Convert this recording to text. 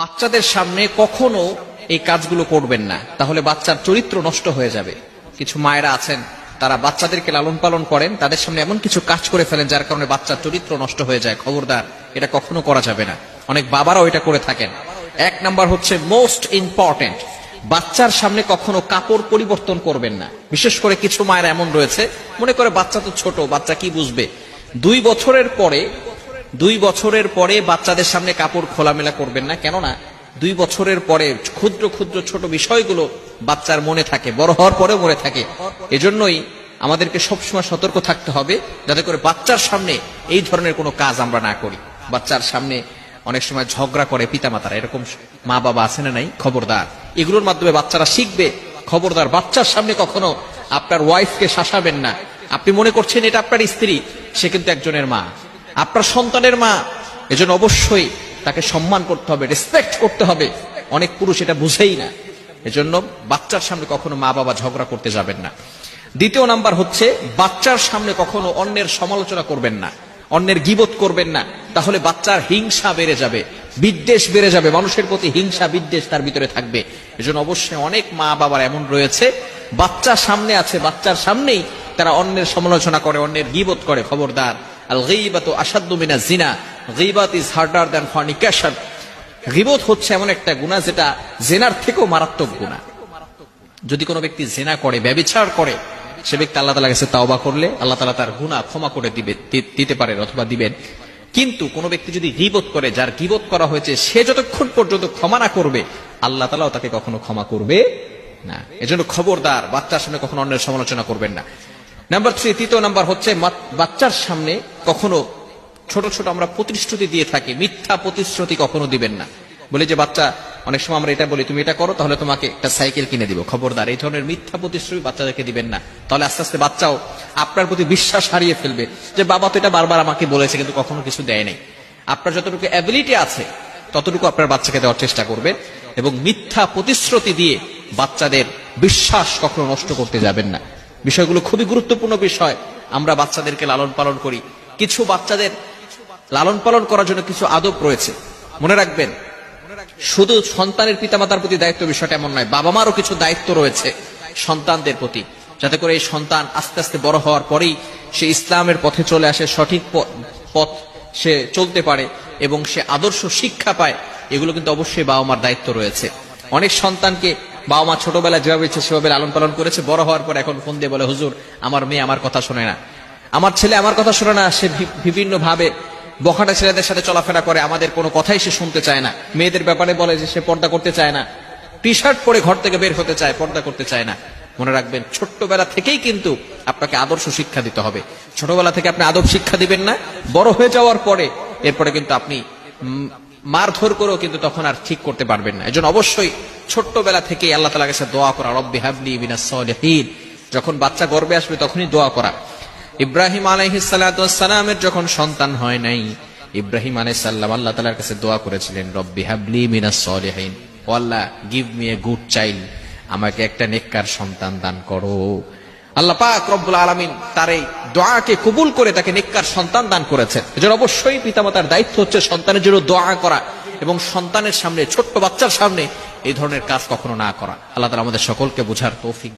বাচ্চাদের সামনে কখনো এই কাজগুলো করবেন না, তাহলে বাচ্চার চরিত্র নষ্ট হয়ে যাবে। কিছু মায়েরা আছেন, তারা বাচ্চাদেরকে লালন পালন করেন, তাদের সামনে এমন কিছু কাজ করে ফেলেন যার কারণে বাচ্চার চরিত্র নষ্ট হয়ে যায়। খবরদার, এটা কখনো করা যাবে না। অনেক বাবারাও এটা করে থাকেন। এক নাম্বার হচ্ছে মোস্ট ইম্পর্টেন্ট, বাচ্চার সামনে কখনো কাপড় পরিবর্তন করবেন না। বিশেষ করে কিছু মায়েরা এমন রয়েছে, মনে করে বাচ্চা তো ছোট, বাচ্চা কি বুঝবে। 2 বছরের পরে বাচ্চাদের সামনে কাপড় খোলামেলা করবেন না। কেননা 2 বছরের পরে ক্ষুদ্র ক্ষুদ্র ছোট বিষয়গুলো বাচ্চার মনে থাকে, বড় হওয়ার পরেও মনে থাকে। এজন্যই আমাদেরকে সবসময় সতর্ক থাকতে হবে যাতে করে বাচ্চার সামনে এই ধরনের কোনো কাজ আমরা না করি। বাচ্চার সামনে অনেক সময় ঝগড়া করে পিতামাতারা, এরকম মা বাবা আছে না নাই? খবরদার, এগুলোর মাধ্যমে বাচ্চারা শিখবে। খবরদার, বাচ্চার সামনে কখনো আপনার ওয়াইফকে শাসাবেন না। আপনি মনে করছেন এটা আপনার স্ত্রী, সে কিন্তু একজনের মা, আপনার সন্তানের মা। এজন্য অবশ্যই তাকে সম্মান করতে হবে, রেসপেক্ট করতে হবে। অনেক পুরুষ এটা বুঝেই না। এজন্য বাচ্চার সামনে কখনো মা বাবা ঝগড়া করতে যাবেন না। দ্বিতীয় নাম্বার হচ্ছে, বাচ্চার সামনে কখনো অন্যের সমালোচনা করবেন না, অন্যের গীবত করবেন না। তাহলে বাচ্চার হিংসা বেড়ে যাবে, বিদ্বেষ বেড়ে যাবে, মানুষের প্রতি হিংসা বিদ্বেষ তার ভিতরে থাকবে। এজন্য অবশ্যই অনেক মা বাবার এমন রয়েছে, বাচ্চা সামনে আছে, বাচ্চার সামনেই তারা অন্যের সমালোচনা করে, অন্যের গীবত করে। খবরদার, আল গীবাতু আশাদ্দু মিনাজ জিনা, গীবাত ইজ হার্ডার দ্যান ফরনিকেশন। গীবত হচ্ছে এমন একটা গুনাহ যেটা জিনার থেকেও মারাত্মক গুনাহ। যদি কোনো ব্যক্তি জিনা করে, ব্যভিচার করে, সে ব্যক্তি আল্লাহ তাআলার কাছে তাওবা করলে আল্লাহ তাআলা তার গুনাহ ক্ষমা করে দিতে পারেন অথবা দিবেন। কিন্তু কোনো ব্যক্তি যদি গীবত করে, যার গীবত করা হয়েছে, সে যতক্ষণ পর্যন্ত ক্ষমা না করবে আল্লাহ তাআলাও তাকে কখনো ক্ষমা করবে না। এজন্য খবরদার, বাচ্চার সামনে কখনো অন্যের সমালোচনা করবেন না। নাম্বার 3, তৃতীয় নাম্বার হচ্ছে, বাচ্চার সামনে কখনো ছোট ছোট আমরা প্রতিশ্রুতি দিয়ে থাকি, মিথ্যা প্রতিশ্রুতি কখনো দিবেন না। বলি যে বাচ্চা, অনেক সময় আমরা এটা বলি, তুমি এটা করো তাহলে তোমাকে একটা সাইকেল কিনে দিব। খবরদার, এই ধরনের মিথ্যা প্রতিশ্রুতি বাচ্চাদেরকে দিবেন না। তাহলে আস্তে আস্তে বাচ্চাও আপনার প্রতি বিশ্বাস হারিয়ে ফেলবে যে বাবা তো এটা বারবার আমাকে বলেছে কিন্তু কখনো কিছু দেয় নাই। আপনার যতটুকু অ্যাবিলিটি আছে ততটুকু আপনার বাচ্চাকে দেওয়ার চেষ্টা করবেন, এবং মিথ্যা প্রতিশ্রুতি দিয়ে বাচ্চাদের বিশ্বাস কখনো নষ্ট করতে যাবেন না। বিষয়গুলো খুবই গুরুত্বপূর্ণ বিষয়। আমরা বাচ্চাদেরকে লালন পালন করি, কিছু বাচ্চাদের লালন পালন করার জন্য কিছু আদব রয়েছে। মনে রাখবেন, শুধু সন্তানের পিতামাতার প্রতি দায়িত্ব বিষয়টা এমন নয়, বাবা মারও কিছু দায়িত্ব রয়েছে সন্তানদের প্রতি, যাতে করে এই সন্তান আস্তে আস্তে বড় হওয়ার পরেই সে ইসলামের পথে চলে আসে, সঠিক পথ সে চলতে পারে এবং সে আদর্শ শিক্ষা পায়। এগুলো কিন্তু অবশ্যই বাবা মার দায়িত্ব রয়েছে। অনেক সন্তানকে বাবা মা ছোটবেলায় যেভাবে ইচ্ছে সেভাবে লালন পালন করেছে, বড় হওয়ার পর এখন ফোন দিয়ে বলে, হুজুর আমার মেয়ে আমার কথা শোনে না, আমার ছেলে আমার কথা শোনে না। সে বিভিন্ন ভাবে বখাটা ছেলেদের সাথে চলাফেরা করে, আমাদের কোনো কথাই সে শুনতে চায় না। মেয়েদের ব্যাপারে বলে যে সে পর্দা করতে চায় না, টি শার্ট পরে ঘর থেকে বের হতে চায়, পর্দা করতে চায় না। মনে রাখবেন, ছোট্টবেলা থেকেই কিন্তু আপনাকে আদর্শ শিক্ষা দিতে হবে। ছোটবেলা থেকে আপনি আদব শিক্ষা দিবেন না, বড় হয়ে যাওয়ার পরে এরপরে কিন্তু আপনি মারধর করেও কিন্তু তখন আর ঠিক করতে পারবেন না। এজন্য অবশ্যই ছোট্টবেলা থেকেই আল্লাহ তাআলার কাছে দোয়া করা, রব্বি হাবলি মিনাস সালিহিন। যখন বাচ্চা গর্ভে আসবে তখনই দোয়া করা। ইব্রাহিম আলাইহিস সালাতু ওয়াস সালামের যখন সন্তান হয় নাই, ইব্রাহিম আলাইহিস সালাম আল্লাহ তাআলার কাছে দোয়া করেছিলেন, রব্বি হাবলি মিনাস সালিহিন, ও Allah give me a good child, আমাকে একটা নেককার সন্তান দান করো। আল্লাহ পাক রব্বুল আলামিন তার এই দোয়াকে কবুল করে তাকে নেককার সন্তান দান করেছেন। এজন্য অবশ্যই পিতামাতার দায়িত্ব হচ্ছে সন্তানের জন্য দোয়া করা এবং সন্তানের সামনে, ছোট্ট বাচ্চার সামনে এই ধরনের কাজ কখনো না করা। আল্লাহ তাআলা আমাদের সকলকে বোঝার তৌফিক।